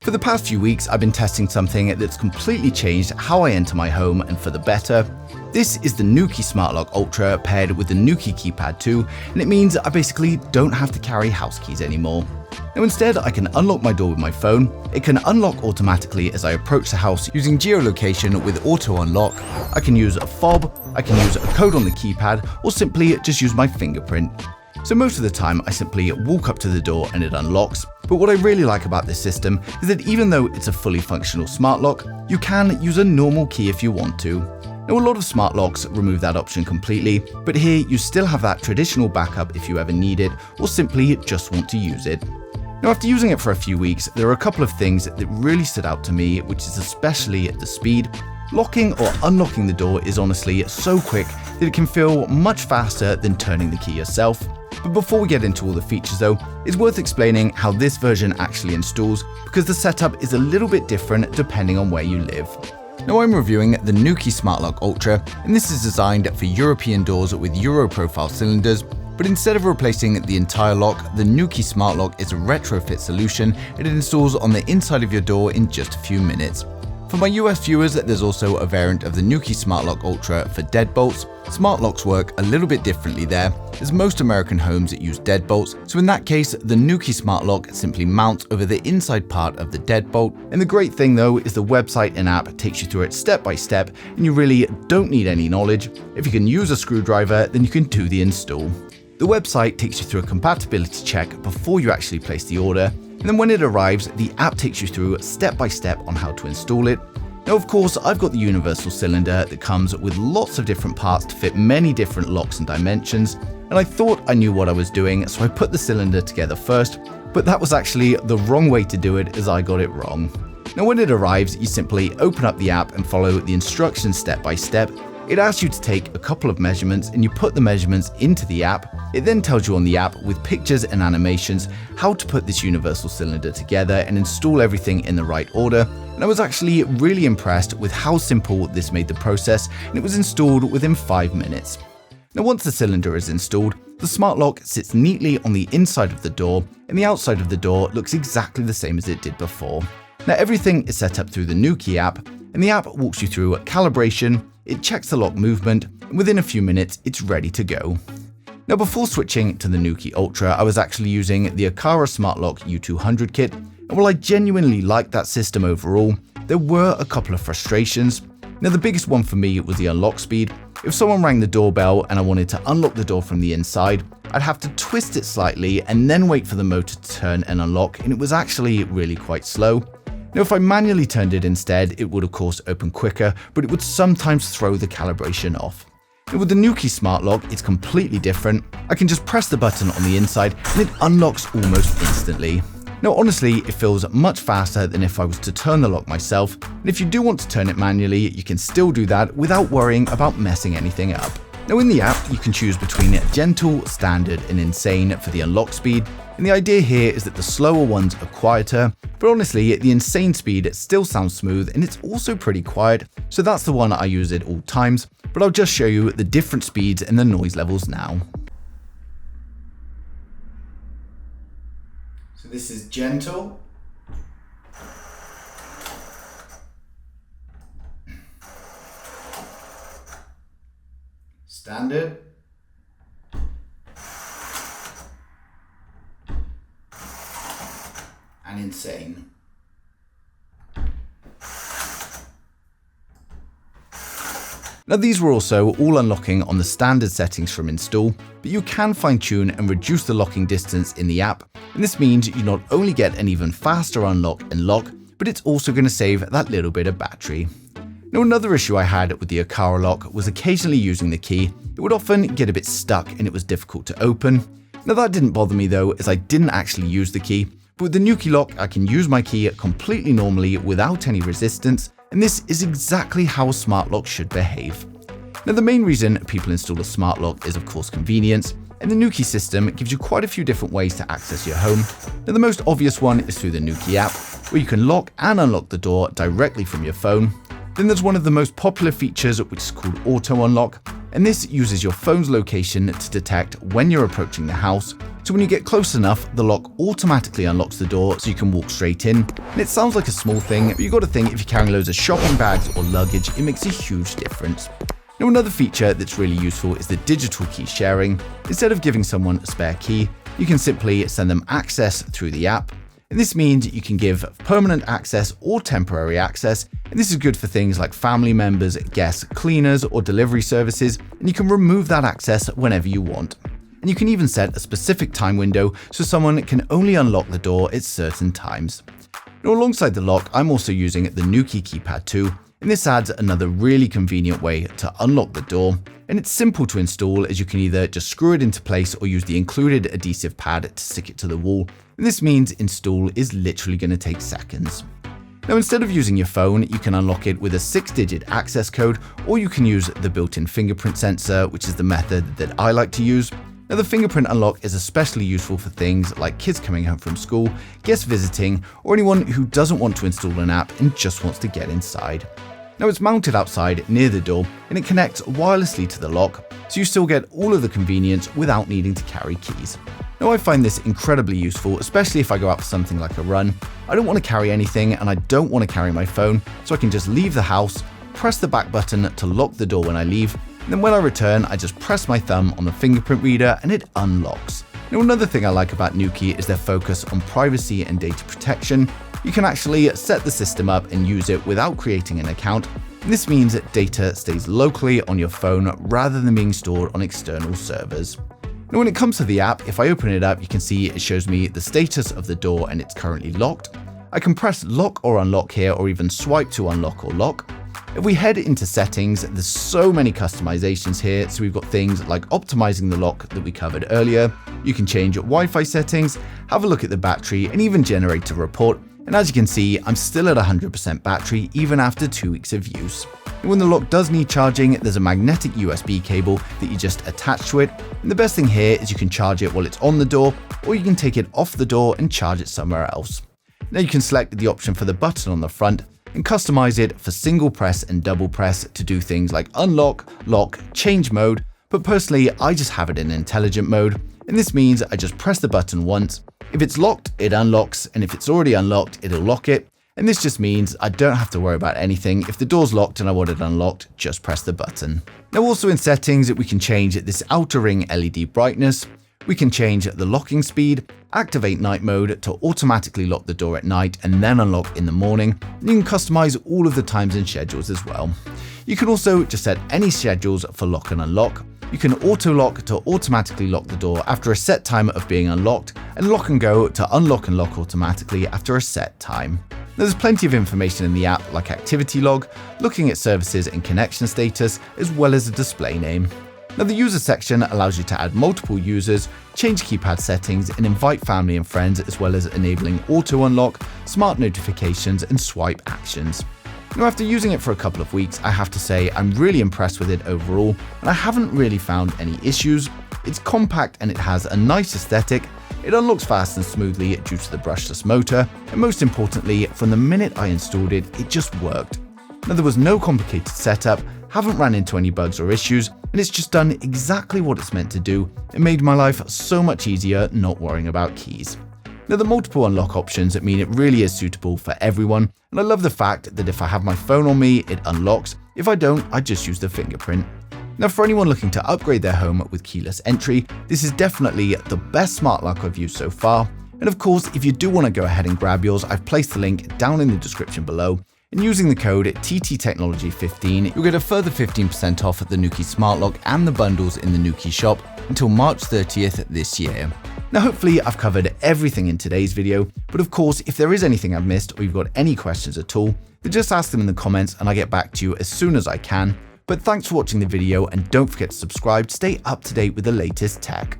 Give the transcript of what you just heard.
For the past few weeks, I've been testing something that's completely changed how I enter my home and for the better. This is the Nuki Smartlock Ultra paired with the Nuki Keypad 2, and it means I basically don't have to carry house keys anymore. Now instead, I can unlock my door with my phone, it can unlock automatically as I approach the house using geolocation with auto unlock, I can use a fob, I can use a code on the keypad, or simply just use my fingerprint. So most of the time I simply walk up to the door and it unlocks, but what I really like about this system is that even though it's a fully functional smart lock, you can use a normal key if you want to. Now a lot of smart locks remove that option completely, but here you still have that traditional backup if you ever need it or simply just want to use it. Now after using it for a few weeks, there are a couple of things that really stood out to me, which is especially the speed. Locking or unlocking the door is honestly so quick that it can feel much faster than turning the key yourself. But before we get into all the features though, it's worth explaining how this version actually installs because the setup is a little bit different depending on where you live. Now I'm reviewing the Nuki Smartlock Ultra, and this is designed for European doors with Euro profile cylinders, but instead of replacing the entire lock, the Nuki Smartlock is a retrofit solution and it installs on the inside of your door in just a few minutes. For my US viewers, there's also a variant of the Nuki Smartlock Ultra for deadbolts. Smart locks work a little bit differently there, as most American homes use deadbolts, so in that case, the Nuki Smartlock simply mounts over the inside part of the deadbolt. And the great thing though is the website and app takes you through it step by step, and you really don't need any knowledge. If you can use a screwdriver, then you can do the install. The website takes you through a compatibility check before you actually place the order, and then when it arrives, the app takes you through step by step on how to install it. Now of course, I've got the universal cylinder that comes with lots of different parts to fit many different locks and dimensions, and I thought I knew what I was doing, so I put the cylinder together first, but that was actually the wrong way to do it as I got it wrong. Now when it arrives, you simply open up the app and follow the instructions step by step. It asks you to take a couple of measurements and you put the measurements into the app. It then tells you on the app with pictures and animations how to put this universal cylinder together and install everything in the right order. And I was actually really impressed with how simple this made the process, and it was installed within 5 minutes. Now once the cylinder is installed, the smart lock sits neatly on the inside of the door, and the outside of the door looks exactly the same as it did before. Now everything is set up through the Nuki app, and the app walks you through calibration, it checks the lock movement, and within a few minutes it's ready to go. Now before switching to the Nuki Ultra, I was actually using the Aqara Smartlock U200 kit, and while I genuinely liked that system overall, there were a couple of frustrations. Now the biggest one for me was the unlock speed. If someone rang the doorbell and I wanted to unlock the door from the inside, I'd have to twist it slightly and then wait for the motor to turn and unlock, and it was actually really quite slow. Now if I manually turned it instead, it would of course open quicker, but it would sometimes throw the calibration off. Now with the Nuki Smart Lock, it's completely different. I can just press the button on the inside and it unlocks almost instantly. Now honestly, it feels much faster than if I was to turn the lock myself, and if you do want to turn it manually, you can still do that without worrying about messing anything up. Now in the app, you can choose between gentle, standard, and insane for the unlock speed, and the idea here is that the slower ones are quieter, but honestly, the insane speed still sounds smooth and it's also pretty quiet, so that's the one I use at all times, but I'll just show you the different speeds and the noise levels now. So this is gentle, standard, and insane. Now these were also all unlocking on the standard settings from install, but you can fine-tune and reduce the locking distance in the app, and this means you not only get an even faster unlock and lock, but it's also going to save that little bit of battery. Now another issue I had with the Aqara lock was occasionally using the key. It would often get a bit stuck and it was difficult to open. Now that didn't bother me though, as I didn't actually use the key, but with the Nuki lock I can use my key completely normally without any resistance, and this is exactly how a smart lock should behave. Now the main reason people install a smart lock is of course convenience, and the Nuki system gives you quite a few different ways to access your home. Now the most obvious one is through the Nuki app, where you can lock and unlock the door directly from your phone. Then there's one of the most popular features, which is called auto unlock. and this uses your phone's location to detect when you're approaching the house. So when you get close enough, the lock automatically unlocks the door so you can walk straight in. And it sounds like a small thing, but you got to think if you're carrying loads of shopping bags or luggage, it makes a huge difference. Now, another feature that's really useful is the digital key sharing. Instead of giving someone a spare key, you can simply send them access through the app. And this means you can give permanent access or temporary access, and this is good for things like family members, guests, cleaners, or delivery services, and you can remove that access whenever you want. And you can even set a specific time window so someone can only unlock the door at certain times. Now, alongside the lock, I'm also using the Nuki Keypad 2, and this adds another really convenient way to unlock the door. And it's simple to install, as you can either just screw it into place or use the included adhesive pad to stick it to the wall. And this means install is literally going to take seconds. Now, instead of using your phone, you can unlock it with a 6-digit access code, or you can use the built-in fingerprint sensor, which is the method that I like to use. Now, the fingerprint unlock is especially useful for things like kids coming home from school, guests visiting, or anyone who doesn't want to install an app and just wants to get inside. Now, it's mounted outside near the door, and it connects wirelessly to the lock, so you still get all of the convenience without needing to carry keys. Now, I find this incredibly useful, especially if I go out for something like a run. I don't want to carry anything, and I don't want to carry my phone, so I can just leave the house, press the back button to lock the door when I leave, and then when I return, I just press my thumb on the fingerprint reader and it unlocks. Now, another thing I like about Nuki is their focus on privacy and data protection. You can actually set the system up and use it without creating an account. And this means that data stays locally on your phone rather than being stored on external servers. Now, when it comes to the app, if I open it up, you can see it shows me the status of the door and it's currently locked. I can press lock or unlock here, or even swipe to unlock or lock. If we head into settings, there's so many customizations here. So we've got things like optimizing the lock that we covered earlier. You can change Wi-Fi settings, have a look at the battery, and even generate a report. And as you can see, I'm still at 100% battery even after 2 weeks of use. And when the lock does need charging, there's a magnetic USB cable that you just attach to it. And the best thing here is you can charge it while it's on the door, or you can take it off the door and charge it somewhere else. Now, you can select the option for the button on the front and customize it for single press and double press to do things like unlock, lock, change mode. But personally, I just have it in intelligent mode. And this means I just press the button once. If it's locked, it unlocks, and if it's already unlocked, it'll lock it. And this just means I don't have to worry about anything. If the door's locked and I want it unlocked, just press the button. Now, also in settings, we can change this outer ring LED brightness. We can change the locking speed, activate night mode to automatically lock the door at night and then unlock in the morning. And you can customize all of the times and schedules as well. You can also just set any schedules for lock and unlock. You can auto lock to automatically lock the door after a set time of being unlocked, and lock and go to unlock and lock automatically after a set time. There's plenty of information in the app, like activity log, looking at services and connection status, as well as a display name. Now, the user section allows you to add multiple users, change keypad settings, and invite family and friends, as well as enabling auto unlock, smart notifications, and swipe actions. Now, after using it for a couple of weeks, I have to say I'm really impressed with it overall, and I haven't really found any issues. It's compact and it has a nice aesthetic. It unlocks fast and smoothly due to the brushless motor, and most importantly, from the minute I installed it, it just worked. Now, there was no complicated setup, haven't ran into any bugs or issues, and it's just done exactly what it's meant to do. It made my life so much easier not worrying about keys. Now, the multiple unlock options mean it really is suitable for everyone, and I love the fact that if I have my phone on me, it unlocks. If I don't, I just use the fingerprint. Now, for anyone looking to upgrade their home with keyless entry, this is definitely the best smart lock I've used so far. And of course, if you do want to go ahead and grab yours, I've placed the link down in the description below. And using the code TTTechnology15, you'll get a further 15% off at the Nuki Smartlock and the bundles in the Nuki shop until March 30th this year. Now, hopefully I've covered everything in today's video, but of course, if there is anything I've missed or you've got any questions at all, then just ask them in the comments and I'll get back to you as soon as I can. But thanks for watching the video, and don't forget to subscribe to stay up to date with the latest tech.